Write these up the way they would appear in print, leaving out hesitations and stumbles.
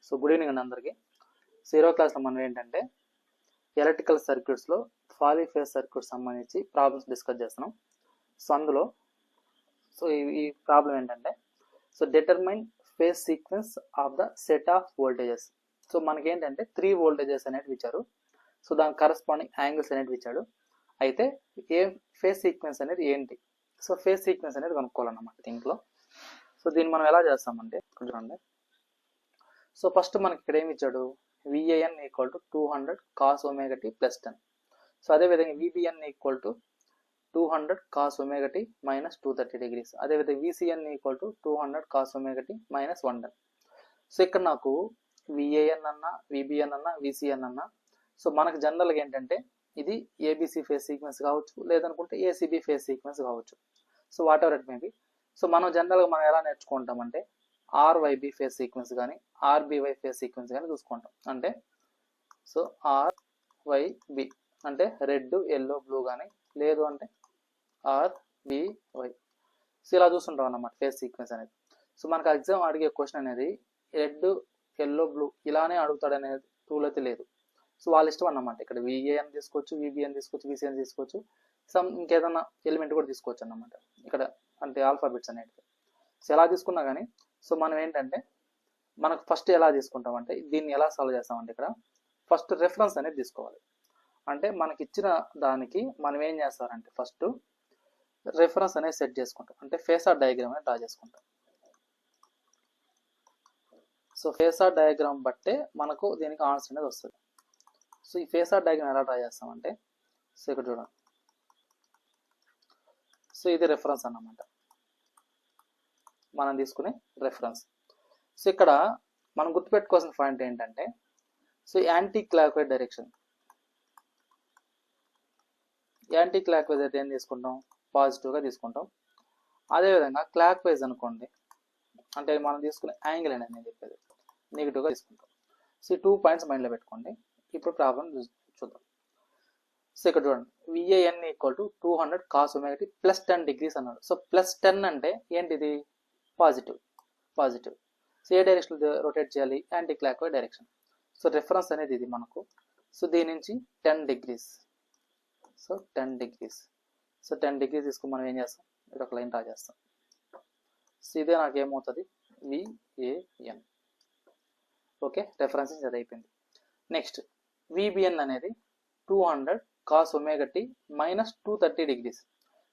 So good evening అండి అందరికీ. Zero క్లాస్లో మనం ఏంటంటే ఎలక్ట్రికల్ సర్క్యూట్స్లో పాలీఫేజ్ సర్క్యూట్స్ సంబంధించి ప్రాబ్లమ్స్ డిస్కస్ చేస్తున్నాం. సో అందులో ఈ ప్రాబ్లం ఏంటంటే determine phase sequence of the set of voltages. So మనకి ఏంటంటే 3 వోల్టేజెస్ అనేవి ఇచ్చారు. సో దానికి కరస్పాండింగ్ యాంగిల్స్ అనేవి ఇచ్చాడు. అయితే ఏ ఫేజ్ సీక్వెన్స్ అనేది ఏంటి, సో ఫేజ్ సీక్వెన్స్ అనేది కనుక్కోవాలన్నమాట దీంట్లో. సో దీన్ని మనం ఎలా చేస్తామంటే చూడండి. సో ఫస్ట్ మనకి ఇక్కడ ఏమి ఇచ్చాడు, VAN equal to 200 cos omega t plus 10. So అదేవిధంగా VBN equal to 200 cos omega t minus 230 degrees. అదేవిధంగా VCN equal to 200 cos omega t minus 110. So ఇక్కడ నాకు VAN అన్నా VBN అన్నా VCN అన్నా, సో మనకు జనరల్గా ఏంటంటే ఇది ABC ఫేజ్ సీక్వెన్స్ కావచ్చు, లేదనుకుంటే ACB ఫేజ్ సీక్వెన్స్ కావచ్చు. So what ever it may be. So మనం జనరల్గా మనం ఎలా నేర్చుకుంటామంటే RYB ఫేజ్ సీక్వెన్స్ కానీ RBY ఫేజ్ సీక్వెన్స్ కానీ చూసుకుంటాం. అంటే సో RYB అంటే రెడ్ ఎల్లో బ్లూ కానీ, లేదు అంటే RBY. సో ఇలా చూస్తుంటాం అన్నమాట ఫేజ్ సీక్వెన్స్ అనేది. సో మనకు ఎగ్జామ్ అడిగే క్వశ్చన్ అనేది రెడ్ ఎల్లో బ్లూ ఇలానే అడుగుతాడు అనేది రూల్ అయితే లేదు. సో వాళ్ళ ఇష్టం అన్నమాట. ఇక్కడ VAN తీసుకోవచ్చు, VBN తీసుకోవచ్చు, VCN తీసుకోవచ్చు, సమ్ ఇంకేదన్నా ఎలిమెంట్ కూడా తీసుకోవచ్చు అన్నమాట ఇక్కడ, అంటే ఆల్ఫాబెట్స్ అనేటివి. సో ఎలా తీసుకున్నా కానీ సో మనం ఏంటంటే మనకు ఫస్ట్ ఎలా తీసుకుంటామంటే దీన్ని ఎలా సాల్వ్ చేస్తామంటే ఇక్కడ ఫస్ట్ రెఫరెన్స్ అనేది తీసుకోవాలి. అంటే మనకి ఇచ్చిన దానికి మనం ఏం చేస్తారంటే ఫస్ట్ రెఫరెన్స్ అనేది సెట్ చేసుకుంటాం. అంటే ఫేసార్ డయాగ్రామ్ అనేది డ్రా చేసుకుంటాం. సో ఫేసార్ డయాగ్రామ్ బట్టే మనకు దీనికి ఆన్సర్ అనేది వస్తుంది. సో ఈ ఫేసార్ డయాగ్రామ్ ఎలా డ్రా చేస్తామంటే సో ఇక్కడ చూడండి. సో ఇది రెఫరెన్స్ అన్నమాట, మనం తీసుకునే రెఫరెన్స్. సో ఇక్కడ మనం గుర్తుపెట్టుకోవాల్సిన పాయింట్ ఏంటంటే so anti clock wise direction. Anti clock wise అయితే ఏం తీసుకుంటాం, పాజిటివ్గా తీసుకుంటాం. అదేవిధంగా క్లాక్ వైజ్ అనుకోండి, అంటే మనం తీసుకునే యాంగిల్ అనేది నేను చెప్పేది నెగిటివ్గా తీసుకుంటాం. సో ఈ 2 పాయింట్స్ మైండ్లో పెట్టుకోండి. ఇప్పుడు ప్రాబ్లం చూద్దాం. సో ఇక్కడ చూడండి, VAN equal to 200 cos omega t plus 10 degrees అన్నాడు. సో ప్లస్ 10 అంటే ఏంటిది, పాజిటివ్. సో ఏ డైరెక్షన్ రొటేట్ చేయాలి, anti clock wise direction. So reference అనేది ఇది మనకు. సో దీని నుంచి 10 degrees. So 10 degrees. So 10 degrees తీసుకుని మనం ఏం చేస్తాం, ఇక్కడ ఒక లైన్ డ్రా చేస్తాం. సో ఇదే నాకు ఏమవుతుంది, VAN. ఓకే, రెఫరెన్స్ అది అయిపోయింది. నెక్స్ట్ VBN అనేది 200 cos omega t minus 230 degrees.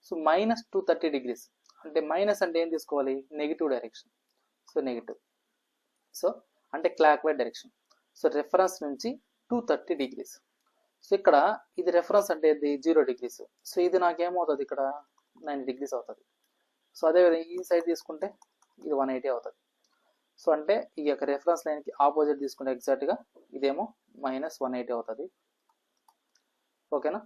So minus 230 degrees అంటే మైనస్ అంటే ఏం తీసుకోవాలి, negative direction. So negative, so అంటే clock wise direction. So reference నుంచి 230 డిగ్రీస్. సో ఇక్కడ ఇది రెఫరెన్స్ అంటే ఇది 0 డిగ్రీస్. సో ఇది నాకేమవుతుంది, ఇక్కడ 90 డిగ్రీస్ అవుతుంది. సో అదేవిధంగా ఈ సైడ్ తీసుకుంటే ఇది 180 అవుతుంది. సో అంటే ఈ యొక్క రెఫరెన్స్ లైన్కి ఆపోజిట్ తీసుకుంటే ఎగ్జాక్ట్గా ఇదేమో మైనస్ 180 అవుతుంది. ఓకేనా.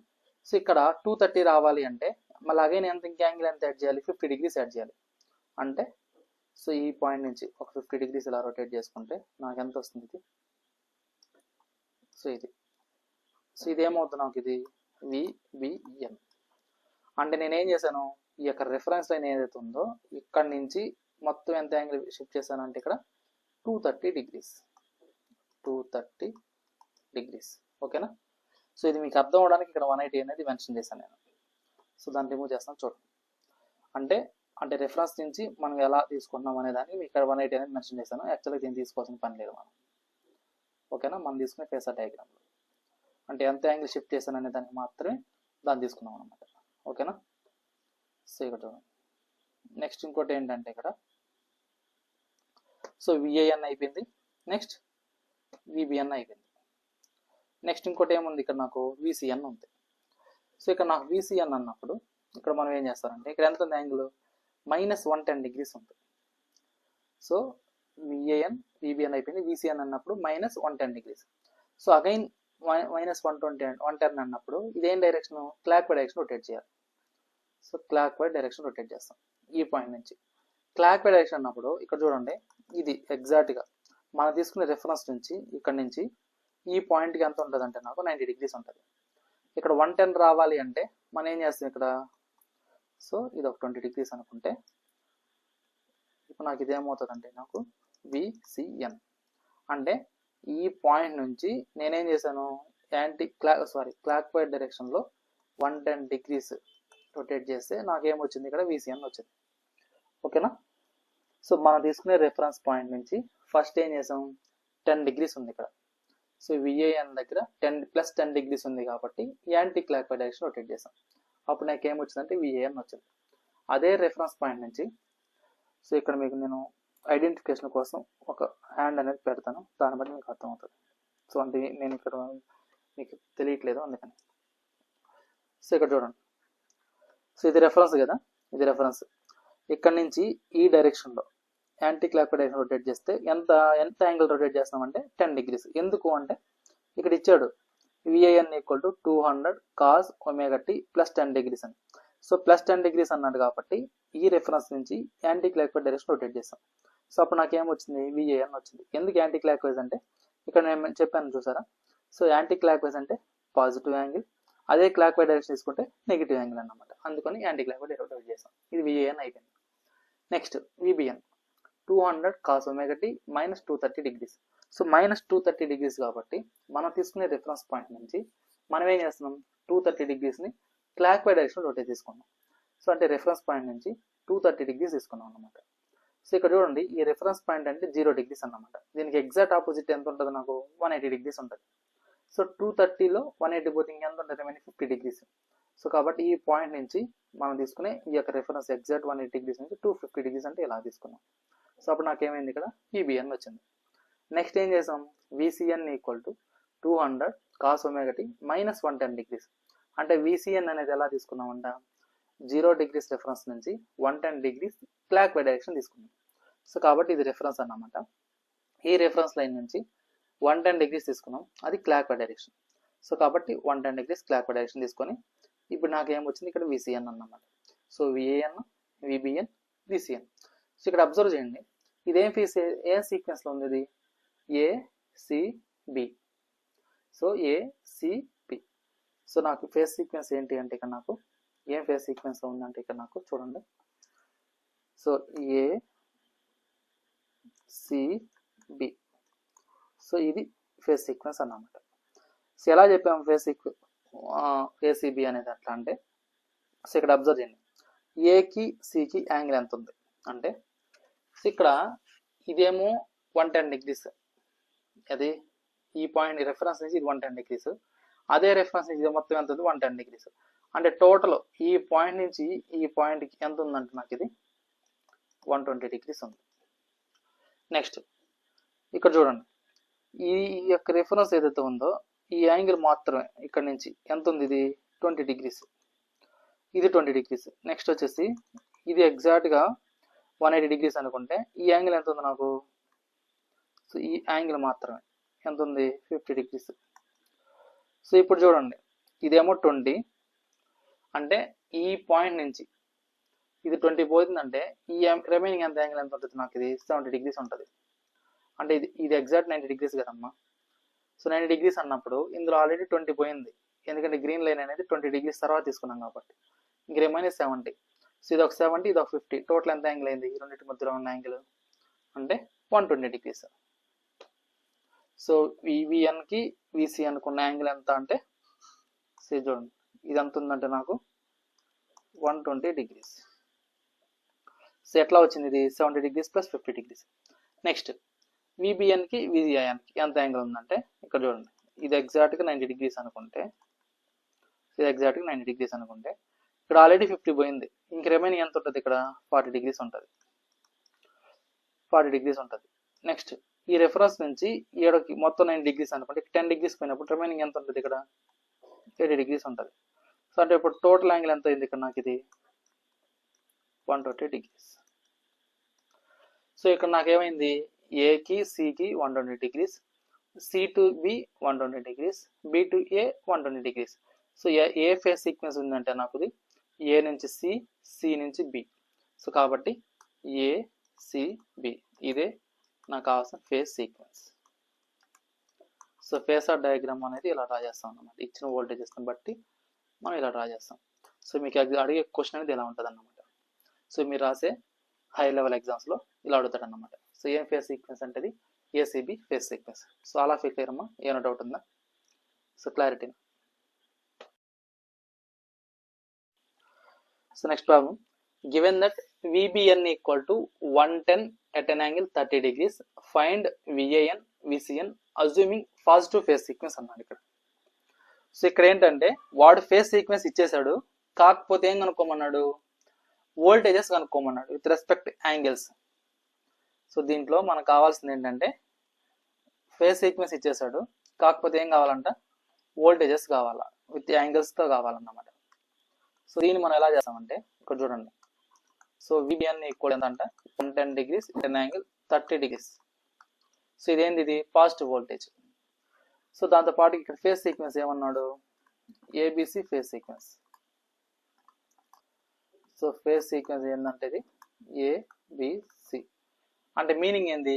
సో ఇక్కడ 230 రావాలి అంటే మళ్ళీ అగైన్ ఎంత ఇంక యాంగిల్ ఎంత యాడ్ చేయాలి, 50 డిగ్రీస్ యాడ్ చేయాలి. అంటే సో ఈ పాయింట్ నుంచి ఒక 50 డిగ్రీస్ ఇలా రొటేట్ చేసుకుంటే నాకు ఎంత వస్తుంది, ఇది సో ఇది. సో ఇది ఏమవుతుంది నాకు, ఇది VBN. అంటే నేను ఏం చేశాను, ఈ యొక్క రెఫరెన్స్ లైన్ ఏదైతే ఉందో ఇక్కడ నుంచి మొత్తం ఎంత యాంగిల్ షిఫ్ట్ చేశాను అంటే ఇక్కడ 230 డిగ్రీస్. 230 డిగ్రీస్. ఓకేనా. సో ఇది మీకు అర్థం అవడానికి ఇక్కడ 180 అనేది మెన్షన్ చేశాను నేను. సో దాన్ని రిమూవ్ చేస్తాను చూడండి. అంటే రెఫరెన్స్ నుంచి మనం ఎలా తీసుకుంటున్నాం అనే దానికి ఇక్కడ 180 అనేది మెన్షన్ చేశాను. యాక్చువల్గా దీన్ని తీసుకోవాల్సిన పని లేదు మనం. ఓకేనా. మనం తీసుకునే ఫేసార్ డయాగ్రామ్లో అంటే ఎంత యాంగిల్ షిఫ్ట్ చేశాను అనే దానికి మాత్రమే దాన్ని తీసుకున్నాం అనమాట. ఓకేనా. సో ఇక్కడ చూడండి. నెక్స్ట్ ఇంకోటి ఏంటంటే ఇక్కడ సో VAN అయిపోయింది, నెక్స్ట్ VBN అయిపోయింది. నెక్స్ట్ ఇంకోటి ఏముంది, ఇక్కడ నాకు VCN ఉంది. సో ఇక్కడ నాకు VCN అన్నప్పుడు ఇక్కడ మనం ఏం చేస్తారంటే ఇక్కడ ఎంత ఉంది యాంగిల్, మైనస్ 110 డిగ్రీస్ ఉంటుంది. సో VAN VBN అయిపోయింది, VCN అన్నప్పుడు minus 110 degrees. So again minus 110 అన్నప్పుడు ఇదేం direction, clock wise direction rotate చేయాలి. So clock wise direction rotate చేస్తాం ఈ పాయింట్ నుంచి. క్లాక్ వైజ్ డైరెక్షన్ అన్నప్పుడు ఇక్కడ చూడండి, ఇది ఎగ్జాక్ట్గా మనం తీసుకునే రెఫరెన్స్ నుంచి ఇక్కడ నుంచి ఈ పాయింట్కి ఎంత ఉంటుంది అంటే నాకు 90 డిగ్రీస్ ఉంటుంది. ఇక్కడ 110 రావాలి అంటే మనం ఏం చేస్తాం ఇక్కడ, సో ఇది ఒక 20 డిగ్రీస్ అనుకుంటే ఇప్పుడు నాకు ఇదేమవుతుంది అంటే నాకు VCN. అంటే ఈ పాయింట్ నుంచి నేనేం చేశాను, క్లాక్ వైజ్ డైరెక్షన్లో 110 degrees రొటేట్ చేస్తే నాకేమొచ్చింది, ఇక్కడ VCN వచ్చింది. ఓకేనా. సో మనం తీసుకునే రెఫరెన్స్ పాయింట్ నుంచి ఫస్ట్ ఏం చేసాం, 10 degrees ఉంది ఇక్కడ. సో VAN దగ్గర 10 degrees ఉంది కాబట్టి anti clock wise direction rotate చేసాం. అప్పుడు నాకు ఏమొచ్చిందంటే VAN వచ్చింది. అదే రెఫరెన్స్ పాయింట్ నుంచి, సో ఇక్కడ మీకు నేను ఐడెంటిఫికేషన్ కోసం ఒక హ్యాండ్ అనేది పెడతాను, దాన్ని బట్టి మీకు అర్థమవుతుంది. సో అంటే నేను ఇక్కడ మీకు తెలియట్లేదు అందుకని. సో ఇక్కడ చూడండి, సో ఇది రెఫరెన్స్ కదా, ఇది రెఫరెన్స్. ఇక్కడ నుంచి ఈ డైరెక్షన్లో anti clock wise direction rotate చేస్తే ఎంత యాంగిల్ రొటేట్ చేస్తామంటే 10 degrees. ఎందుకు అంటే ఇక్కడ ఇచ్చాడు VAN = 200 cos ωt + 10 degrees అని. సో +10 degrees అన్నాడు కాబట్టి ఈ రెఫరెన్స్ నుంచి anti clock wise direction rotate చేస్తాం. సో అప్పుడు నాకేమొచ్చింది, VAN వచ్చింది. ఎందుకు యాంటీ క్లాక్ వైజ్ అంటే ఇక్కడ నేను చెప్పాను చూసారా. సో యాంటీ క్లాక్ వైజ్ అంటే పాజిటివ్ యాంగిల్, అదే క్లాక్ వైజ్ డైరెక్షన్ తీసుకుంటే నెగిటివ్ యాంగిల్ అన్నమాట. అందుకని యాంటీ క్లాక్ వైజ్ రొటేట్ చేస్తాం. ఇది VAN అయిపోయింది. Next VBN 200 cos ωt - 230 degrees. So -230 degrees కాబట్టి మనం తీసుకునే రిఫరెన్స్ పాయింట్ నుంచి మనం ఏం చేస్తున్నాం, 230 degrees ని క్లాక్ వైజ్ డైరెక్షన్ రొటేట్ తీసుకున్నాం. సో అంటే రిఫరెన్స్ పాయింట్ నుంచి 230 degrees తీసుకున్నాం అన్నమాట. సో ఇక్కడ చూడండి, ఈ రిఫరెన్స్ పాయింట్ అంటే 0 degrees అన్నమాట. దీనికి ఎగ్జాక్ట్ ఆపోజిట్ ఎంత ఉంటుంది, నాకు 180 degrees ఉంటుంది. సో 230లో 180 పోతే ఇంకెంత ఉంటుంది, రిమైనింగ్ 50 degrees. సో కాబట్టి ఈ పాయింట్ నుంచి మనం తీసుకునే ఈ యొక్క రిఫరెన్స్ ఎగ్జాక్ట్ 180 degrees నుంచి 250 degrees అంటే ఇలా తీసుకున్నాం. సో అప్పుడు నాకేమైంది, ఇక్కడ VBN వచ్చింది. నెక్స్ట్ ఏం చేసాం, VCN = 200 cos ωt - 110 degrees. అంటే VCN అనేది ఎలా తీసుకున్నామంట, 0 degrees రెఫరెన్స్ నుంచి 110 degrees క్లాక్ వైజ్ డైరెక్షన్ తీసుకున్నాం. సో కాబట్టి ఇది రెఫరెన్స్ అన్నమాట. ఈ రెఫరెన్స్ లైన్ నుంచి 110 degrees తీసుకున్నాం, అది క్లాక్ వైజ్ డైరెక్షన్. సో కాబట్టి 110 degrees క్లాక్ వైజ్ డైరెక్షన్ తీసుకొని ఇప్పుడు నాకేమొచ్చింది, ఇక్కడ VCN అన్నమాట. So VAN, VBN, VCN. So ఇక్కడ అబ్జర్వ్ చేయండి, ఇదేం ఏ సీక్వెన్స్లో ఉంది, ఇది ACB. So ACB. సో నాకు ఫేస్ సీక్వెన్స్ ఏంటి అంటే ఇక్కడ నాకు ఏం ఫేస్ సీక్వెన్స్లో ఉందంటే ఇక్కడ నాకు చూడండి, సో ACB. సో ఇది ఫేస్ సీక్వెన్స్ అన్నమాట. సో ఎలా చెప్పాము ఫేస్ సీక్వెన్స్ ACB అనేది అట్లా అంటే, సో ఇక్కడ అబ్జర్వ్ చేయండి, ఏకి సికి యాంగిల్ ఎంత ఉంది అంటే, సో ఇక్కడ ఇదేమో 110 degrees, అది ఈ పాయింట్ రెఫరెన్స్ నుంచి ఇది 110 degrees, అదే రెఫరెన్స్ నుంచి ఇది మొత్తం ఎంత ఉంది, 110 degrees. అంటే టోటల్ ఈ పాయింట్ నుంచి ఈ పాయింట్కి ఎంత ఉందంటే నాకు ఇది 120 degrees ఉంది. నెక్స్ట్ ఇక్కడ చూడండి, ఈ యొక్క రెఫరెన్స్ ఏదైతే ఉందో ఈ యాంగిల్ మాత్రమే ఇక్కడ నుంచి ఎంత ఉంది, ఇది 20 degrees, ఇది 20 degrees. నెక్స్ట్ వచ్చేసి ఇది ఎగ్జాక్ట్గా 180 degrees అనుకుంటే ఈ యాంగిల్ ఎంత ఉంది నాకు, సో ఈ యాంగిల్ మాత్రమే ఎంత ఉంది, 50 degrees. సో ఇప్పుడు చూడండి, ఇదేమో 20 అంటే ఈ పాయింట్ నుంచి ఇది 20 పోతుందంటే ఈ రిమైనింగ్ ఎంత యాంగిల్ ఎంత ఉంటుంది నాకు, ఇది 70 degrees ఉంటుంది. అంటే ఇది ఎగ్జాక్ట్ 90 degrees కదమ్మా. సో 90 degrees అన్నప్పుడు ఇందులో ఆల్రెడీ 20 పోయింది, ఎందుకంటే గ్రీన్ లైన్ అనేది 20 degrees తర్వాత తీసుకున్నాం కాబట్టి. ఇంక రిమైనింగ్ 70. సో ఇది ఒక 70, ఇది ఒక 50, టోటల్ ఎంత యాంగిల్ అయింది, ఈ రెండింటి మధ్యలో ఉన్న యాంగిల్ అంటే 120 degrees. సో VBNకి VCNకి ఉన్న యాంగిల్ ఎంత అంటే, సో చూడండి ఇది ఎంత ఉందంటే నాకు 120 degrees. సో ఎట్లా వచ్చింది, ఇది 70 degrees + 50 degrees. నెక్స్ట్ VBNకి VCNకి ఎంత యాంగిల్ ఉందంటే ఇక్కడ చూడండి, ఇది ఎగ్జాక్ట్గా 90 degrees అనుకుంటే, ఇది ఎగ్జాక్ట్గా 90 degrees అనుకుంటే ఇక్కడ ఆల్రెడీ 50 పోయింది, ఇంక రిమైనింగ్ ఎంత ఉంటుంది, ఇక్కడ 40 degrees ఉంటుంది, 40 degrees ఉంటుంది. నెక్స్ట్ ఈ రెఫరెన్స్ నుంచి ఏడకి మొత్తం 90 degrees అనుకుంటే 10 degrees పోయినప్పుడు రిమైనింగ్ ఎంత ఉంటుంది, ఇక్కడ 80 degrees ఉంటుంది. సో అంటే ఇప్పుడు టోటల్ యాంగిల్ ఎంత అయింది ఇక్కడ నాకు, ఇది 120 degrees. సో ఇక్కడ నాకేమైంది, ఏకి సికి 120 degrees, C to B 120 degrees, B to A 120 degrees. So A face sequence ఉందంటే నాకు ఇది A నుంచి C, C నుంచి B. సో కాబట్టి ACB ఇదే నాకు కావాల్సిన face sequence. So phasor diagram అనేది ఇలా డ్రా చేస్తాం అన్నమాట, ఇచ్చిన వోల్టేజెస్ని బట్టి మనం ఇలా డ్రా చేస్తాం. సో మీకు అడిగే క్వశ్చన్ అనేది ఇలా ఉంటుంది అన్నమాట. సో మీరు రాసే హై లెవెల్ ఎగ్జామ్స్లో ఇలా అడుగుతాడు అన్నమాట. సో ఏం ఫేస్ సీక్వెన్స్ అంటే ఇది ఏసీబీ ఫేస్ సీక్వెన్స్. సో అలా క్లియర్ అమ్మా, ఏమైనా డౌట్ ఉందా? So clarity. So next problem, given that VBN equal to 110 at an angle 30 degrees, find VAN, VCN assuming positive phase sequence అన్నాడు ఇక్కడ. సో ఇక్కడ ఏంటంటే వాడు ఫేస్ సీక్వెన్స్ ఇచ్చేసాడు, కాకపోతే ఏం కనుక్కోమన్నాడు, వోల్టేజెస్ కనుక్కోమన్నాడు విత్ రెస్పెక్ట్ యాంగిల్స్. సో దీంట్లో మనకు కావాల్సింది ఏంటంటే ఫేస్ సీక్వెన్స్ ఇచ్చేసాడు, కాకపోతే ఏం కావాలంట, వోల్టేజెస్ కావాలా విత్ యాంగిల్స్తో కావాలన్నమాట. సో దీన్ని మనం ఎలా చేస్తామంటే ఇక్కడ చూడండి. సో VBN ఈక్వల్ ఎంత అంటే 110 degrees at an angle 30 degrees. So ఇదేంది, ఇది పాజిటివ్ వోల్టేజ్. సో దాంతోపాటు ఇక్కడ ఫేస్ సీక్వెన్స్ ఏమన్నాడు, ABC phase sequence. So phase sequence ఏంటంటే ఇది ఏబిసి అంటే మీనింగ్ ఏంది,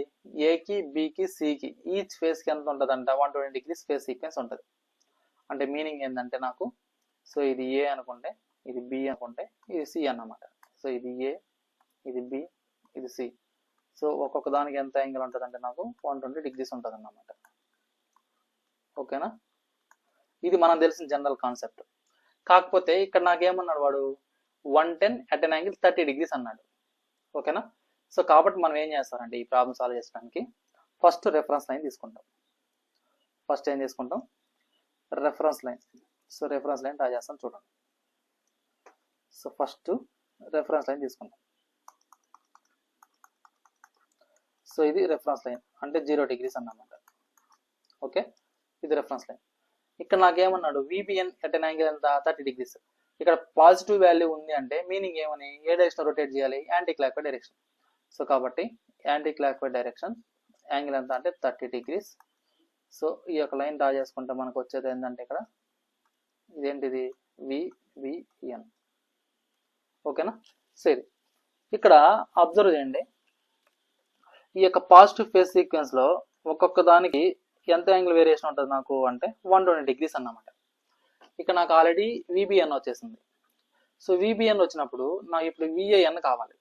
ఏకి బికి సికి ఈచ్ ఫేస్కి ఎంత ఉంటుంది అంట 120 degrees ఫేస్ సీక్వెన్స్ ఉంటుంది. అంటే మీనింగ్ ఏంటంటే నాకు, సో ఇది ఏ అనుకుంటే, ఇది బి అనుకుంటే, ఇది సి అన్నమాట. సో ఇది ఏ, ఇది బి, ఇది సి. సో ఒక్కొక్క దానికి ఎంత యాంగిల్ ఉంటుంది అంటే నాకు 120 degrees ఉంటుంది అన్నమాట. ఓకేనా, ఇది మనం తెలిసిన జనరల్ కాన్సెప్ట్. కాకపోతే ఇక్కడ నాకేమన్నాడు వాడు 110 at an angle 30 degrees అన్నాడు. ఓకేనా, సో కాబట్టి మనం ఏం చేస్తామంటే ఈ ప్రాబ్లం సాల్వ్ చేయడానికి ఫస్ట్ రెఫరెన్స్ లైన్ తీసుకుంటాం. ఫస్ట్ ఏం తీసుకుంటాం, reference line. So reference line draw చేస్తాం చూడండి. సో ఫస్ట్ రెఫరెన్స్ లైన్ తీసుకుంటాం. సో ఇది రెఫరెన్స్ లైన్ అంటే 0 degrees అన్నమాట. ఓకే, ఇది రెఫరెన్స్ లైన్. ఇక్కడ నాకేమన్నాడు, VBN at an angle ఎంత 30 degrees. ఇక్కడ పాజిటివ్ వాల్యూ ఉంది అంటే మీనింగ్ ఏమని, ఏ డైరెక్షన్ రొటేట్ చేయాలి, anti clock wise direction. So కాబట్టి anti clock wise direction angle ఎంత అంటే 30 degrees. సో ఈ యొక్క లైన్ డ్రా చేసుకుంటే మనకు వచ్చేది ఏంటంటే ఇక్కడ ఇదేంటిది VBN. ఓకేనా, సరే ఇక్కడ అబ్జర్వ్ చేయండి, ఈ యొక్క పాజిటివ్ ఫేస్ సీక్వెన్స్ లో ఒక్కొక్క దానికి ఎంత యాంగిల్ వేరియేషన్ ఉంటుంది నాకు అంటే 120 degrees అన్నమాట. ఇక్కడ నాకు ఆల్రెడీ VBN వచ్చేసింది. సో VBN వచ్చినప్పుడు నాకు ఇప్పుడు VAN కావాలి.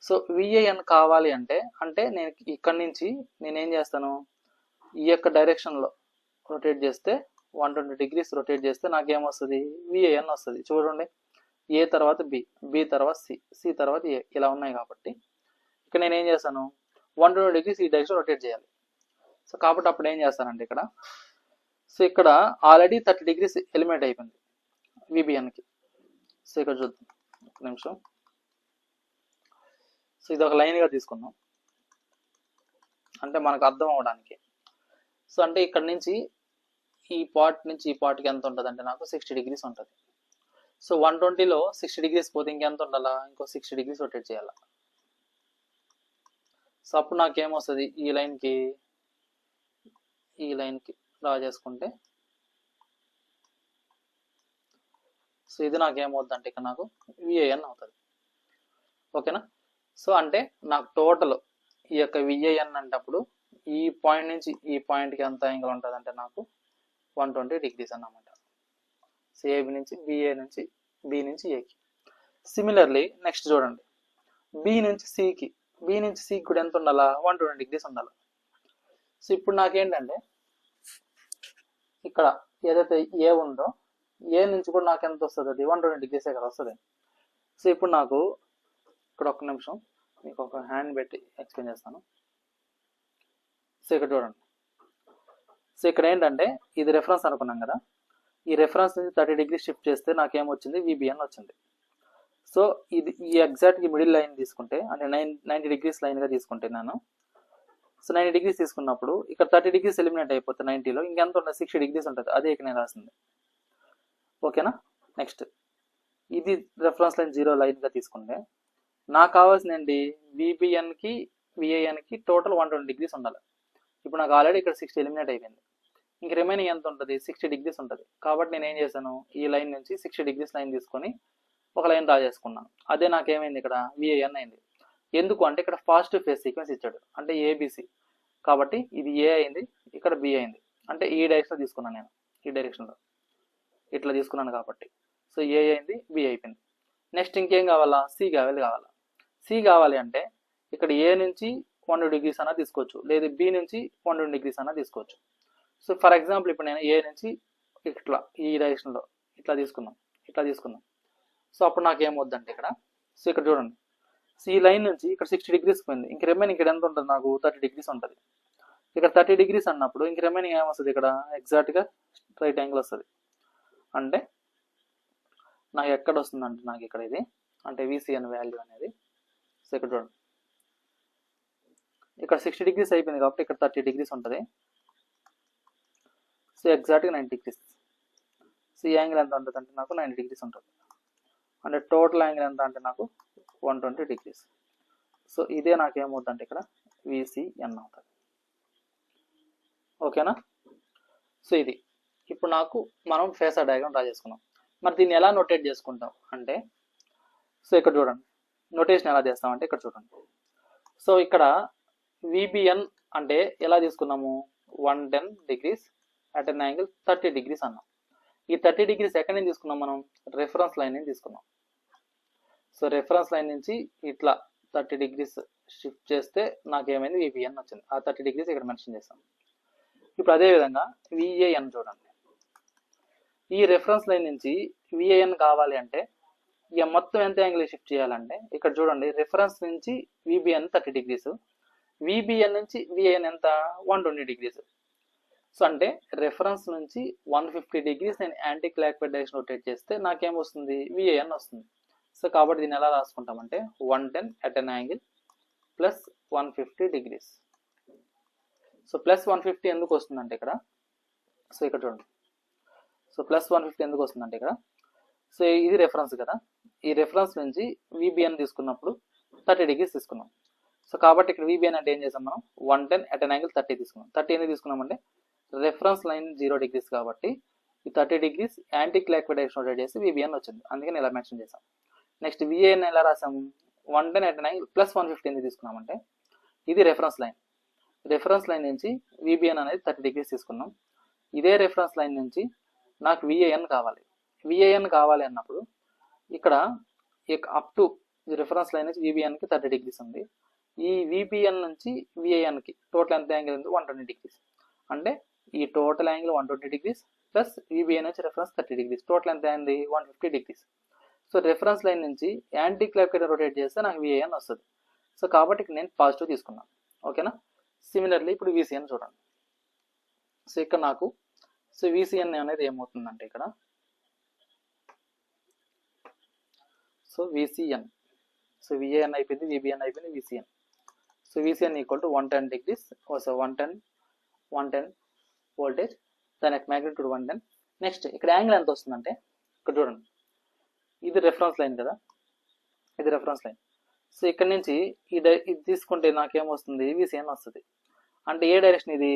సో VAN కావాలి అంటే నేను ఇక్కడ నుంచి నేనేం చేస్తాను, ఈ యొక్క డైరెక్షన్లో రొటేట్ చేస్తే 120 degrees రొటేట్ చేస్తే నాకేమొస్తుంది, VAN వస్తుంది. చూడండి, ఏ తర్వాత బి, బి తర్వాత సి, సి తర్వాత ఏ, ఇలా ఉన్నాయి. కాబట్టి ఇక్కడ నేను ఏం చేస్తాను, 120 degrees ఈ డైరెక్షన్ రొటేట్ చేయాలి. సో కాబట్టి అప్పుడు ఏం చేస్తానంటే ఇక్కడ, సో ఇక్కడ ఆల్రెడీ 30 degrees ఎలిమినేట్ అయిపోయింది VBNకి. సో ఇక్కడ చూద్దాం ఒక నిమిషం. సో ఇది ఒక లైన్గా తీసుకున్నాం అంటే మనకు అర్థం అవడానికి. సో అంటే ఇక్కడ నుంచి ఈ పార్ట్ నుంచి ఈ పార్ట్కి ఎంత ఉంటుంది అంటే నాకు 60 degrees ఉంటుంది. సో 120లో 60 degrees పోతే ఇంకెంత ఉండాలా, ఇంకో 60 degrees రొటేట్ చేయాలా. సో అప్పుడు నాకేమొస్తుంది, ఈ లైన్కి డ్రా చేసుకుంటే సో ఇది నాకేమవుతుంది అంటే ఇక్కడ నాకు VAN అవుతుంది. ఓకేనా, సో అంటే నాకు టోటల్ ఈ యొక్క VAN అంటప్పుడు ఈ పాయింట్ నుంచి ఈ పాయింట్కి ఎంత యాంగిల్ ఉంటుంది అంటే నాకు 120 degrees అన్నమాట. సో ఏబి నుంచి BA నుంచి బి నుంచి ఏకి. సిమిలర్లీ నెక్స్ట్ చూడండి, బి నుంచి సికి కూడా ఎంత ఉండాలా, 120 degrees ఉండాలి. సో ఇప్పుడు నాకేంటంటే ఇక్కడ ఏదైతే ఏ ఉందో ఏ నుంచి కూడా నాకు ఎంత వస్తుంది, అది 120 degrees కదా వస్తుంది. సో ఇప్పుడు నాకు ఇక్కడ ఒక్క నిమిషం మీకు ఒక హ్యాండ్ పెట్టి ఎక్స్ప్లెయిన్ చేస్తాను. సో ఇక్కడ చూడండి, సో ఇక్కడ ఏంటంటే ఇది రెఫరెన్స్ అనుకున్నాం కదా, ఈ రెఫరెన్స్ నుంచి 30 degrees షిఫ్ట్ చేస్తే నాకేమొచ్చింది, VBN వచ్చింది. సో ఇది ఈ ఎగ్జాక్ట్ మిడిల్ లైన్ తీసుకుంటే అంటే 90 degrees లైన్గా తీసుకుంటే నేను, సో 90 degrees తీసుకున్నప్పుడు ఇక్కడ 30 degrees ఎలిమినేట్ అయిపోతే 90లో ఇంకెంత ఉంటుంది, 60 degrees ఉంటుంది. అదే ఇక్కడ నేను రాసింది. ఓకేనా, నెక్స్ట్ ఇది రెఫరెన్స్ లైన్ 0 లైన్గా తీసుకుంటే నాకు కావాల్సింది ఏంటి, VBNకి VANకి టోటల్ 120 degrees ఉండాలి. ఇప్పుడు నాకు ఆల్రెడీ ఇక్కడ 60 ఎలిమినేట్ అయిపోయింది, ఇంక రిమైనింగ్ ఎంత ఉంటుంది, 60 degrees ఉంటుంది. కాబట్టి నేను ఏం చేశాను, ఈ లైన్ నుంచి 60 degrees లైన్ తీసుకొని ఒక లైన్ డ్రా చేసుకున్నాను. అదే నాకేమైంది, ఇక్కడ VAN అయింది. ఎందుకు అంటే ఇక్కడ పాజిటివ్ ఫేస్ సీక్వెన్స్ ఇచ్చాడు అంటే ఏబిసి. కాబట్టి ఇది ఏ అయింది, ఇక్కడ బి అయింది. అంటే ఈ డైరెక్షన్లో తీసుకున్నాను నేను, ఈ డైరెక్షన్లో ఇట్లా తీసుకున్నాను కాబట్టి సో ఏ అయింది, బి అయిపోయింది. నెక్స్ట్ ఇంకేం కావాలా, సి కావాలి. సి కావాలి అంటే ఇక్కడ ఏ నుంచి 120 degrees అన్న తీసుకోవచ్చు, లేదు బి నుంచి 120 degrees అన్న తీసుకోవచ్చు. సో ఫర్ ఎగ్జాంపుల్ ఇప్పుడు నేను ఏ నుంచి ఇట్లా ఈ డైరెక్షన్లో ఇట్లా తీసుకున్నాం. సో అప్పుడు నాకు ఏమవుద్దంటే ఇక్కడ, సో ఇక్కడ చూడండి, సో ఈ లైన్ నుంచి ఇక్కడ 60 degrees పోయింది, ఇంక రిమైనింగ్ ఇక్కడ ఎంత ఉంటుంది, నాకు 30 degrees ఉంటుంది. ఇక్కడ 30 degrees అన్నప్పుడు ఇంక రిమైనింగ్ ఏమొస్తుంది, ఇక్కడ ఎగ్జాక్ట్గా రైట్ యాంగిల్ వస్తుంది. అంటే నాకు ఎక్కడ వస్తుందంటే నాకు ఇక్కడ ఇది అంటే VCN వాల్యూ అనేది, సో ఇక్కడ చూడండి, ఇక్కడ 60 degrees అయిపోయింది కాబట్టి ఇక్కడ 30 degrees ఉంటుంది. సో ఎగ్జాక్ట్గా 90 degrees. సో ఈ యాంగిల్ ఎంత ఉంటుంది అంటే నాకు 90 degrees ఉంటుంది. అంటే టోటల్ యాంగిల్ ఎంత అంటే నాకు 120 degrees. సో ఇదే నాకు ఏమవుతుందంటే ఇక్కడ VCN అవుతుంది. ఓకేనా? సో ఇది ఇప్పుడు నాకు మనం ఫేసర్ డయాగ్రామ్ డ్రా చేసుకున్నాం. మరి దీన్ని ఎలా నోటేట్ చేసుకుంటాం అంటే, సో ఇక్కడ చూడండి నోటేషన్ ఎలా చేస్తామంటే ఇక్కడ చూడండి. సో ఇక్కడ VBN అంటే ఎలా తీసుకున్నాము, 110 degrees at an angle 30 degrees అన్నాం. ఈ 30 degrees ఎక్కడి నుంచి తీసుకున్నాం, మనం రెఫరెన్స్ లైన్ నుంచి తీసుకున్నాం. సో రెఫరెన్స్ లైన్ నుంచి ఇట్లా 30 degrees షిఫ్ట్ చేస్తే నాకు ఏమైంది, VBN వచ్చింది. ఆ 30 degrees ఇక్కడ మెన్షన్ చేస్తాం. ఇప్పుడు అదేవిధంగా VAN చూడండి, ఈ రెఫరెన్స్ లైన్ నుంచి VAN కావాలి అంటే ఇక మొత్తం ఎంత యాంగిల్ షిఫ్ట్ చేయాలంటే ఇక్కడ చూడండి, రెఫరెన్స్ నుంచి VBN 30 degrees, VBN నుంచి VAN ఎంత 120 degrees. సో అంటే రెఫరెన్స్ నుంచి 150 degrees నేను anti clock wise direction rotate చేస్తే నాకేమొస్తుంది, VAN వస్తుంది. సో కాబట్టి దీన్ని ఎలా రాసుకుంటామంటే 110 at an angle plus 150 degrees. So plus 150 ఎందుకు వస్తుందంటే ఇక్కడ, సో ఇక్కడ చూడండి, సో ప్లస్ 150 ఎందుకు వస్తుందంటే ఇక్కడ, సో ఇది రెఫరెన్స్ కదా, ఈ రెఫరెన్స్ నుంచి VBN తీసుకున్నప్పుడు 30 degrees తీసుకున్నాం. సో కాబట్టి ఇక్కడ VBN అంటే ఏం చేసాం మనం, 110 అట్ అన్ యాంగిల్ 30 తీసుకున్నాం. 30 ఎందుకు తీసుకున్నామంటే రెఫరెన్స్ లైన్ 0 degrees కాబట్టి ఈ 30 degrees anti clock wise direction rotate చేసి VBN వచ్చింది, అందుకని ఇలా మెన్షన్ చేసాం. నెక్స్ట్ VAN ఎలా రాసాము, 110 అట్ అన్ యాంగిల్ ప్లస్ 150 ఎందుకు తీసుకున్నామంటే ఇది రెఫరెన్స్ లైన్ నుంచి VBN అనేది 30 degrees తీసుకున్నాం. ఇదే రెఫరెన్స్ లైన్ నుంచి నాకు VAN కావాలి అన్నప్పుడు ఇక్కడ అప్ టు రిఫరెన్స్ లైన్ నుంచి VBNకి 30 degrees ఉంది. ఈ VBN నుంచి VANకి టోటల్ ఎంత యాంగిల్ ఉంది, 120 degrees. అంటే ఈ total angle 120 degrees plus VBN నుంచి రెఫరెన్స్ 30 degrees, టోటల్ ఎంత అయింది 150 degrees. సో రెఫరెన్స్ లైన్ నుంచి యాంటీ క్లాక్ వైజ్ రొటేట్ చేస్తే నాకు VAN వస్తుంది. సో కాబట్టి ఇక్కడ నేను పాజిటివ్ తీసుకున్నాను. ఓకేనా? సిమిలర్లీ ఇప్పుడు VCN చూడండి. సో ఇక్కడ నాకు సో VCN అనేది ఏమవుతుందంటే ఇక్కడ, సో VCN, సో VAN అయిపోయింది, VBN అయిపోయింది, VCN. So VCN equal to 110 degrees, so 110 voltage, దాని యొక్క మ్యాగ్నిట్యూడ్ 110. నెక్స్ట్ ఇక్కడ యాంగిల్ ఎంత వస్తుందంటే ఇక్కడ చూడండి, ఇది రెఫరెన్స్ లైన్ కదా, ఇది రెఫరెన్స్ లైన్. సో ఇక్కడ నుంచి ఇది తీసుకుంటే నాకేమొస్తుంది, VCN వస్తుంది. అంటే ఏ డైరెక్షన్ ఇది,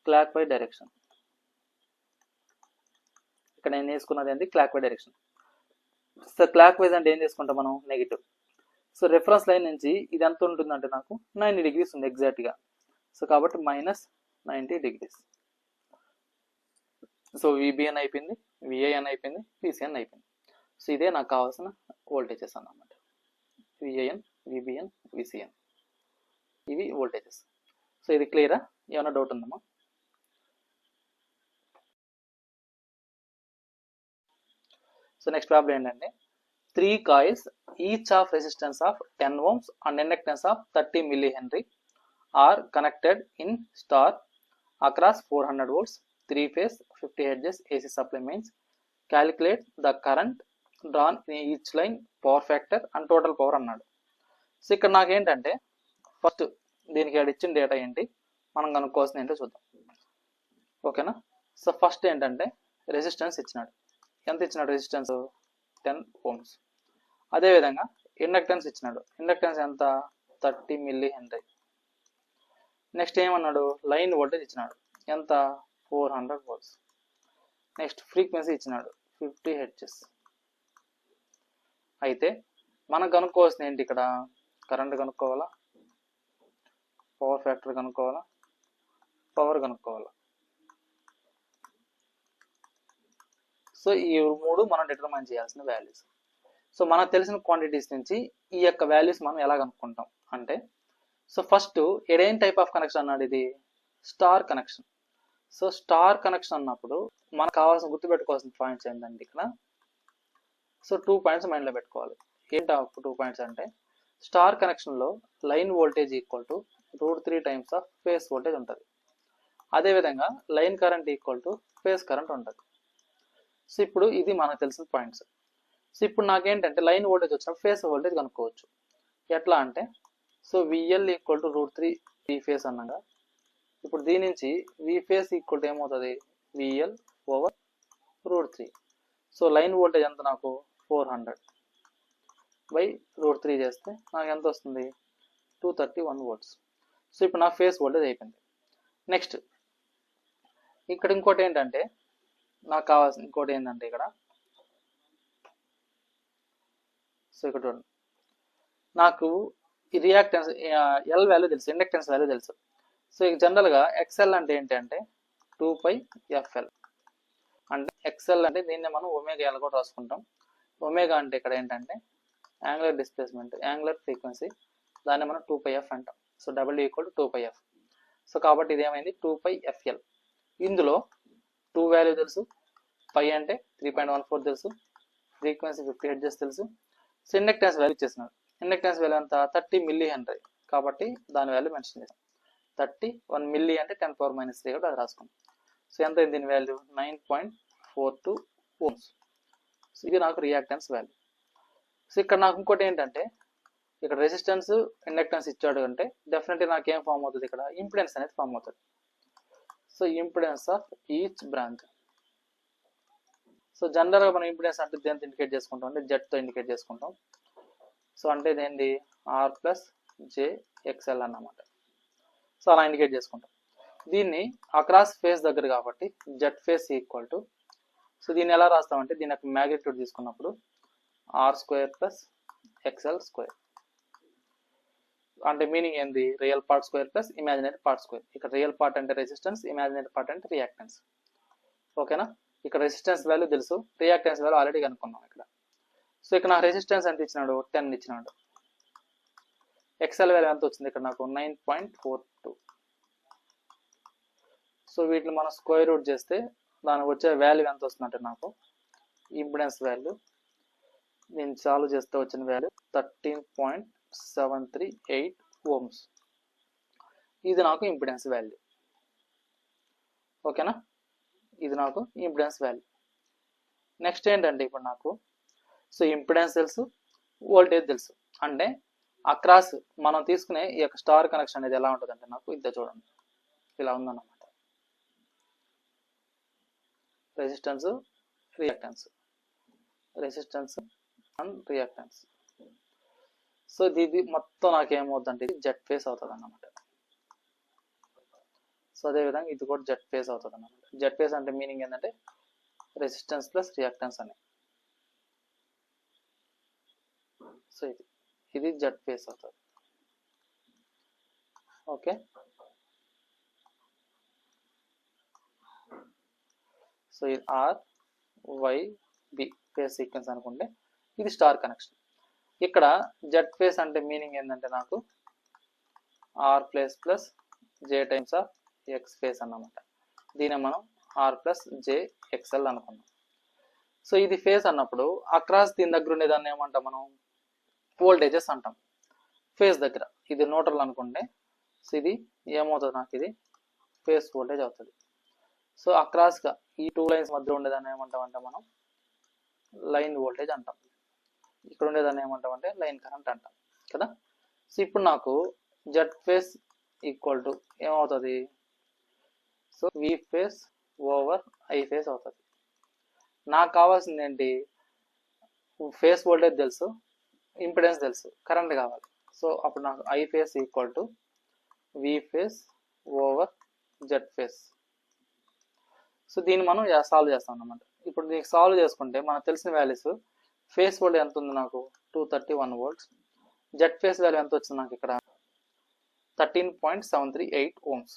క్లాక్ వైజ్ డైరెక్షన్. ఇక్కడ నేను వేసుకున్నది ఏంటి, clock wise direction. So clock wise అంటే ఏం చేసుకుంటాం మనం, నెగిటివ్. సో రెఫరెన్స్ లైన్ నుంచి ఇది ఎంత ఉంటుందంటే నాకు 90 degrees ఉంది ఎగ్జాక్ట్గా. సో కాబట్టి మైనస్ 90 degrees. సో VBN అయిపోయింది, VAN అయిపోయింది, VCN అయిపోయింది. సో ఇదే నాకు కావాల్సిన వోల్టేజెస్ అన్నమాట, VAN, VBN, VCN, ఇవి వోల్టేజెస్. సో ఇది క్లియరా, ఏమైనా డౌట్ ఉందమ్మా? సో నెక్స్ట్ ప్రాబ్లం ఏంటంటే 3 coils each of resistance of 10 ohms and inductance of 30 millihenry are connected in star across 400 volts 3 phase 50 hertz AC supply means calculate the current drawn in each line, power factor and total power అన్నాడు. So ఇక్కడ నాకు ఏంటంటే first దీనికి ఇచ్చిన data ఏంటి మనం కనుక్కోవాల్సింది ఏంటో చూద్దాం. ఓకేనా? సో ఫస్ట్ ఏంటంటే రెసిస్టెన్స్ ఇచ్చినాడు, ఎంత ఇచ్చినాడు రెసిస్టెన్స్, 10 ohms. అదేవిధంగా ఇండక్టెన్స్ ఇచ్చినాడు, ఇండక్టెన్స్ ఎంత 30 millihenry. నెక్స్ట్ ఏమన్నాడు, లైన్ వోల్టేజ్ ఇచ్చినాడు ఎంత 400 volts. నెక్స్ట్ ఫ్రీక్వెన్సీ ఇచ్చినాడు 50 hertz. అయితే మనం కనుక్కోవాల్సింది ఏంటి, ఇక్కడ కరెంట్ కనుక్కోవాలా, పవర్ ఫ్యాక్టర్ కనుక్కోవాలా, పవర్ కనుక్కోవాలా. సో ఈ 3 మనం డిటర్మైన్ చేయాల్సిన వాల్యూస్. సో మనకు తెలిసిన క్వాంటిటీస్ నుంచి ఈ యొక్క వాల్యూస్ మనం ఎలా కనుక్కుంటాం అంటే, సో ఫస్ట్ ఏం టైప్ ఆఫ్ కనెక్షన్ అన్నాడు, ఇది star connection. So star connection అన్నప్పుడు మనకు కావాల్సిన గుర్తుపెట్టుకోవాల్సిన పాయింట్స్ ఏంటంటే ఇక్కడ, సో 2 పాయింట్స్ మైండ్లో పెట్టుకోవాలి. ఏంటి 2 పాయింట్స్ అంటే, స్టార్ కనెక్షన్లో line voltage equal to √3 times of phase voltage ఉంటుంది. అదేవిధంగా line current equal to phase current ఉంటుంది. సో ఇప్పుడు ఇది మనకు తెలిసిన పాయింట్స్. సో ఇప్పుడు నాకేంటంటే లైన్ వోల్టేజ్ వచ్చినప్పుడు ఫేస్ వోల్టేజ్ కనుక్కోవచ్చు. ఎట్లా అంటే, so VL equal to √3 V phase అన్నగా, ఇప్పుడు దీని నుంచి వి ఫేస్ ఈక్వల్ టు ఏమవుతుంది, VL over √3. So line voltage ఎంత నాకు 400 బై √3 చేస్తే నాకు ఎంత వస్తుంది, 231 volts. సో ఇప్పుడు నా ఫేస్ వోల్టేజ్ అయిపోయింది. నెక్స్ట్ ఇక్కడ ఇంకోటి ఏంటంటే, నాకు కావాల్సిన ఇంకోటి ఏంటంటే ఇక్కడ, సో ఇక్కడ చూడండి, నాకు ఈ రియాక్టెన్స్ ఎల్ వాల్యూ తెలుసు, ఇండక్టెన్స్ వాల్యూ తెలుసు. సో ఇక జనరల్గా ఎక్స్ఎల్ అంటే ఏంటి అంటే 2πfl. అంటే ఎక్స్ఎల్ అంటే దీన్ని మనం ఒమేగా ఎల్ కూడా రాసుకుంటాం. ఒమేగా అంటే ఇక్కడ ఏంటంటే యాంగులర్ డిస్ప్లేస్మెంట్, యాంగులర్ ఫ్రీక్వెన్సీ, దాన్ని మనం 2πf అంటాం. So W equal to 2πf. So కాబట్టి ఇది ఏమైంది 2πfl. ఇందులో 2 వాల్యూ తెలుసు, పై అంటే 3.14 తెలుసు, ఫ్రీక్వెన్సీ 50 హెర్ట్జ్ తెలుసు. సో ఇండక్టెన్స్ వాల్యూ ఇచ్చేసినాడు. ఇండక్టెన్స్ వాల్యూ అంతా 30 మిల్లీ హెన్రీ, కాబట్టి దాని వాల్యూ మెన్షన్ చేసాం. 31 మిల్లీ అంటే 10⁻³ కూడా అది రాసుకున్నాం. సో ఎంత అయింది దీని వాల్యూ, 9.42 ohms. సో ఇది నాకు రియాక్టెన్స్ వాల్యూ. సో ఇక్కడ నాకు ఇంకోటి ఏంటంటే, ఇక్కడ రెసిస్టెన్స్ ఇండక్టెన్స్ ఇచ్చాడు అంటే డెఫినెట్లీ నాకు ఏం ఫామ్ అవుతుంది, ఇక్కడ ఇంపిడెన్స్ అనేది ఫామ్ అవుతుంది. So impedance of each branch. So జనరల్గా మనం ఇంపిడెన్స్ అంటే దేంతో ఇండికేట్ చేసుకుంటాం అంటే జెడ్తో ఇండికేట్ చేసుకుంటాం. సో అంటే ఇదేంటి R+jXL అన్నమాట. సో అలా ఇండికేట్ చేసుకుంటాం. దీన్ని అక్రాస్ ఫేస్ దగ్గర కాబట్టి Z phase equal to, so దీన్ని ఎలా రాస్తామంటే దీని యొక్క మ్యాగ్నిట్యూడ్ తీసుకున్నప్పుడు R² + XL². అంటే మీనింగ్ ఏంది, real part square plus imaginary part square. ఇక్కడ రియల్ పార్ట్ అంటే రెసిస్టెన్స్, ఇమాజినరీ పార్ట్ అంటే రియాక్టెన్స్. ఓకేనా, ఇక్కడ రెసిస్టెన్స్ వాల్యూ తెలుసు, రియాక్టెన్స్ వాల్యూ ఆల్రెడీ కనుక్కున్నాం ఇక్కడ. సో ఇక్కడ నాకు రెసిస్టెన్స్ ఎంత ఇచ్చినాడు, 10 ఇచ్చినాడు. ఎక్స్ఎల్ వాల్యూ ఎంత వచ్చింది ఇక్కడ నాకు 9.42. సో వీటిని మనం స్క్వేర్ రూట్ చేస్తే దానికి వచ్చే వాల్యూ ఎంత వస్తుందంటే నాకు ఇంపిడెన్స్ వాల్యూ, నేను సాల్వ్ చేస్తే వచ్చిన వాల్యూ 13.738 ohms. ఇది నాకు ఇంపిడెన్స్ వాల్యూ. ఓకేనా, ఇది నాకు ఇంపిడెన్స్ వాల్యూ. నెక్స్ట్ ఏంటంటే ఇప్పుడు నాకు, సో ఇంపిడెన్స్ తెలుసు, వోల్టేజ్ తెలుసు. అంటే అక్రాస్ మనం తీసుకునే ఈ యొక్క స్టార్ కనెక్షన్ అనేది ఎలా ఉంటుందంటే నాకు ఇంత చూడండి, ఇలా ఉందన్నమాట. Resistance, reactance, resistance and reactance. So ఇది మొత్తం నాకు ఏమవుతుందంటే ఇది జెడ్ ఫేస్ అవుతుంది అన్నమాట. సో అదేవిధంగా ఇది కూడా జెడ్ ఫేస్ అవుతుంది అన్నమాట. జెడ్ ఫేస్ అంటే మీనింగ్ ఏంటంటే రెసిస్టెన్స్ ప్లస్ రియాక్టెన్స్ అని. సో ఇది జెడ్ ఫేస్ అవుతుంది. ఓకే, సో ఇది RYB ఫేస్ సీక్వెన్స్ అనుకుంటే ఇది స్టార్ కనెక్షన్. ఇక్కడ జెడ్ ఫేస్ అంటే మీనింగ్ ఏంటంటే నాకు R++J times of X face అన్నమాట. దీన్ని మనం R+jXL అనుకున్నాం. సో ఇది ఫేస్ అన్నప్పుడు అక్రాస్ దీని దగ్గర ఉండేదాన్ని ఏమంటాం మనం, వోల్టేజెస్ అంటాం. ఫేస్ దగ్గర ఇది న్యూట్రల్ అనుకుంటే, సో ఇది ఏమవుతుంది నాకు, ఇది ఫేస్ వోల్టేజ్ అవుతుంది. సో అక్రాస్గా ఈ 2 లైన్స్ మధ్య ఉండేదాన్ని ఏమంటాం అంటే మనం లైన్ వోల్టేజ్ అంటాం. ఇక్కడ ఉండేదాన్ని ఏమంటాం అంటే లైన్ కరెంట్ అంటాం కదా. సో ఇప్పుడు నాకు జెడ్ ఫేస్ ఈక్వల్ టు ఏమవుతుంది, so V phase over I phase అవుతుంది. నాకు కావాల్సింది ఏంటి, ఫేస్ వోల్టేజ్ తెలుసు, ఇంపిడెన్స్ తెలుసు, కరెంట్ కావాలి. సో అప్పుడు నాకు I phase equal to V phase over Z phase. So దీన్ని మనం సాల్వ్ చేస్తాం అన్నమాట. ఇప్పుడు దీనికి సాల్వ్ చేసుకుంటే మనకు తెలిసిన వాల్యూస్, ఫేస్ వోల్టేజ్ ఎంత ఉంది నాకు 231 volts, జెడ్ ఫేస్ వాల్యూ ఎంత వచ్చింది నాకు ఇక్కడ 13.738 ohms.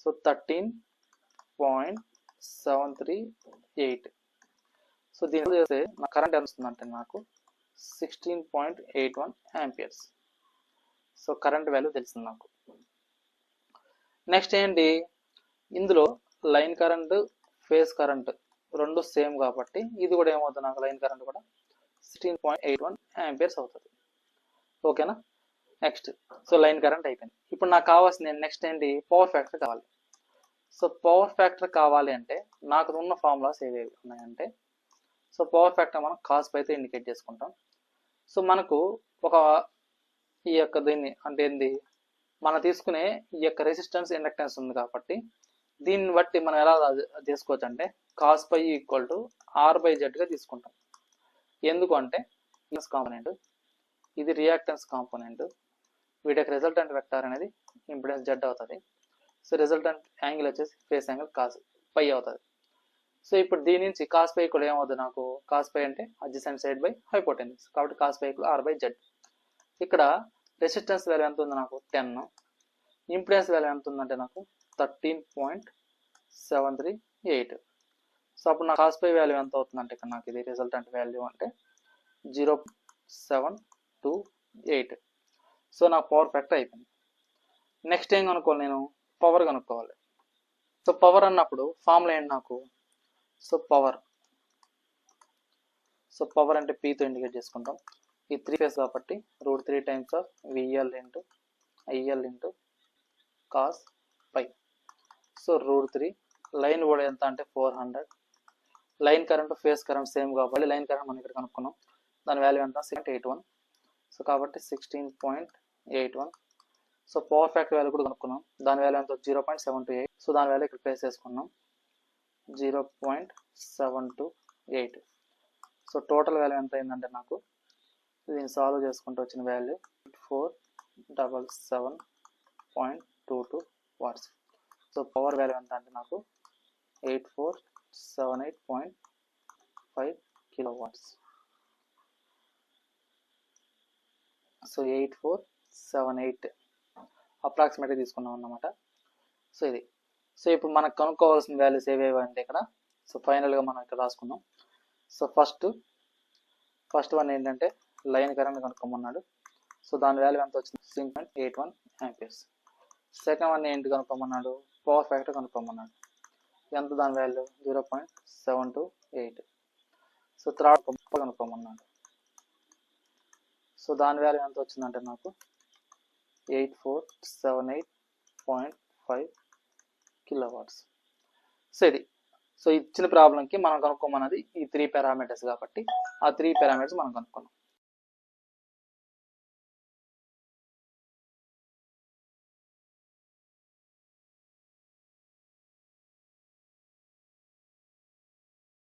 సో 13.738. సో దీన్ని చేస్తే నా కరెంట్ ఎంత వస్తుందంటే నాకు 16.81 amperes. సో కరెంట్ వాల్యూ తెలిసింది నాకు. నెక్స్ట్ ఏంటి, ఇందులో లైన్ కరెంట్ ఫేజ్ కరెంట్ రెండు సేమ్ కాబట్టి ఇది కూడా ఏమవుతుంది నాకు, లైన్ కరెంట్ కూడా 16.81 ఆంపియర్స్ అవుతుంది. ఓకేనా. నెక్స్ట్ సో లైన్ కరెంట్ అయిపోయింది. ఇప్పుడు నాకు కావాల్సింది నెక్స్ట్ ఏంటి, పవర్ ఫ్యాక్టర్ కావాలి. సో పవర్ ఫ్యాక్టర్ కావాలి అంటే నాకు ఉన్న ఫార్ములాస్ ఏవేవి ఉన్నాయంటే, సో పవర్ ఫ్యాక్టర్ మనం కాస్ పైతో ఇండికేట్ చేసుకుంటాం. సో మనకు ఒక ఈ యొక్క దీన్ని అంటే ఏంది, మనం తీసుకునే ఈ యొక్క రెసిస్టెన్స్ ఇండక్టెన్స్ ఉంది కాబట్టి దీన్ని బట్టి మనం ఎలా చేసుకోవచ్చు అంటే cos pi equal to R/Z గా తీసుకుంటాం. ఎందుకు అంటే కాంపోనెంట్, ఇది రియాక్టెన్స్ కాంపోనెంట్, వీటి యొక్క రిజల్టెంట్ వెక్టార్ అనేది ఇంపిడెన్స్ Z అవుతుంది. సో రిజల్టెంట్ యాంగిల్ వచ్చేసి ఫేస్ యాంగిల్ కాస్ పై అవుతుంది. సో ఇప్పుడు దీని నుంచి కాస్ పై కూడా ఏమవుతుంది నాకు, కాస్ పై అంటే అడ్జసెంట్ సైడ్ బై హైపోటెన్యూస్ కాబట్టి కాస్ పై R/Z. ఇక్కడ రెసిస్టెన్స్ వాల్యూ ఎంత ఉంది నాకు 10, ఇంపిడెన్స్ వాల్యూ ఎంత ఉందంటే నాకు 13.738. సో అప్పుడు నా కాస్ పై వాల్యూ ఎంత అవుతుందంటే ఇక్కడ నాకు ఇది రిజల్టెంట్ వాల్యూ అంటే 0.728. సో నాకు పవర్ ఫ్యాక్టర్ అయిపోయింది. నెక్స్ట్ ఏం కనుక్కోవాలి, నేను పవర్ కనుక్కోవాలి. సో పవర్ అన్నప్పుడు ఫార్ములా ఏంటి నాకు, సో పవర్ అంటే Pతో ఇండికేట్ చేసుకుంటాం. ఈ 3 ఫేజ్ కాబట్టి √3 times of VL into IL into cos pi. So √3 line కూడా ఎంత అంటే 400. Line current phase current same కాబట్టి లైన్ కరెంట్ మనం ఇక్కడ కనుక్కున్నాం, దాని వాల్యూ ఎంత 6.81. సో కాబట్టి 16.81. సో పవర్ ఫ్యాక్టర్ వాల్యూ కూడా కనుక్కున్నాం, దాని వాల్యూ ఎంత 0.728. సో దాని వాల్యూ ఇక్కడ ప్లేస్ చేసుకున్నాం 0.728. సో టోటల్ వాల్యూ ఎంత అయిందంటే నాకు దీన్ని సాల్వ్ చేసుకుంటూ వచ్చిన value 8477.22 watts. So power value ఎంత అంటే నాకు 8478.5 కిలోవాట్స్. సో 8478 అప్రాక్సిమేట్గా తీసుకున్నాం అన్నమాట. సో ఇది. సో ఇప్పుడు మనకు కనుక్కోవాల్సిన వాల్యూస్ ఏవేవి అంటే ఇక్కడ, సో ఫైనల్గా మనం ఇక్కడ రాసుకున్నాం. సో ఫస్ట్ వన్ ఏంటంటే లైన్ కరెంట్ కనుక్కోమన్నాడు. సో దాని వాల్యూ ఎంత వచ్చింది 6.81 ఆంపియర్స్. సెకండ్ వన్ ఏంటి కనుక్కోమన్నాడు, పవర్ ఫ్యాక్టర్ కనుక్కోమన్నాడు, ఎంత దాని వాల్యూ 0.728. సో థర్డ్ కనుక్కోమన్నాడు. సో దాని వాల్యూ ఎంత వచ్చిందంటే నాకు 8478.5 కిలోవాట్స్. సో ఇది. సో ఇచ్చిన ప్రాబ్లంకి మనం కనుక్కోమన్నది ఈ 3 పారామీటర్స్ కాబట్టి ఆ 3 పారామీటర్స్ మనం కనుక్కున్నాం.